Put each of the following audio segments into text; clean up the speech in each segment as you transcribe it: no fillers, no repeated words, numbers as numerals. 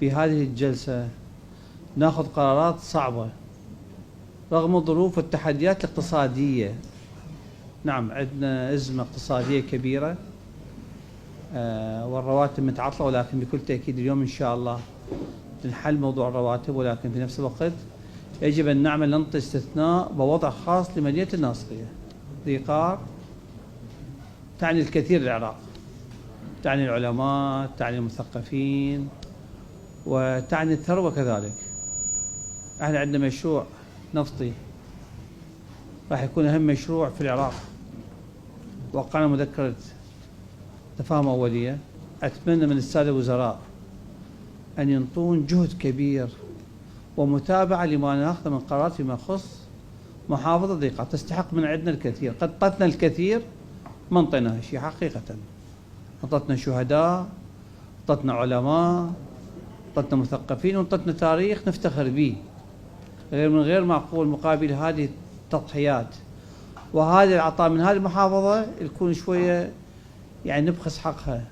بهذه الجلسة ناخذ قرارات صعبة رغم الظروف والتحديات الاقتصادية. نعم، عندنا أزمة اقتصادية كبيرة والرواتب متعطلة، ولكن بكل تأكيد اليوم إن شاء الله نحل موضوع الرواتب، ولكن في نفس الوقت يجب أن نعمل ننطي استثناء بوضع خاص لمدينة الناصرية. ذي قار تعني الكثير للعراق، تعني العلماء، تعني المثقفين، وتعني الثروة كذلك. احنا عندنا مشروع نفطي راح يكون أهم مشروع في العراق. وقعنا مذكرة تفاهم أولية. أتمنى من السادة الوزراء أن ينطون جهد كبير ومتابعة لما ناخذ من قرارات فيما يخص محافظة ذي قار. تستحق من عندنا الكثير، قد طتنا الكثير ما انطيناها شيء حقيقة. انطتنا شهداء، انطتنا علماء، انطتنا مثقفين، وانطتنا تاريخ نفتخر به. من غير معقول مقابل هذه التضحيات وهذه العطاء من هذه المحافظة يكون شوية يعني نبخس حقها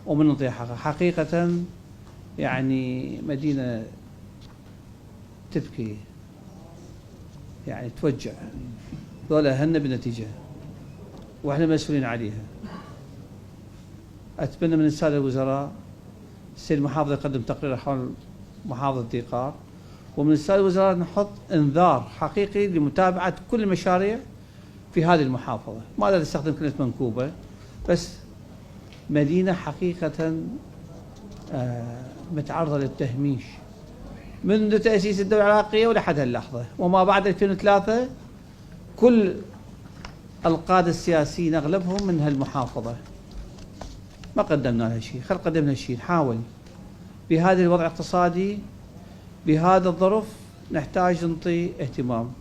ومن نعطيها حقها. حقيقة يعني مدينة تبكي، يعني توجع. ذولا هن بنتيجة واحنا مسؤولين عليها. اتمنى من السادة الوزراء السيد المحافظ يقدم تقرير حول محافظة ذي قار، ومن السادة الوزراء نحط انذار حقيقي لمتابعة كل المشاريع في هذه المحافظة. ما لا نستخدم كلمة منكوبة، بس مدينة حقيقة متعرضة للتهميش منذ تأسيس الدولة العراقية ولحد هاللحظة وما بعد 2003. كل القادة السياسيين أغلبهم من هالمحافظة. ما قدمنا لها شيء، خل قدمنا شيء. نحاول بهذا الوضع الاقتصادي، بهذا الظرف، نحتاج نعطي اهتمام.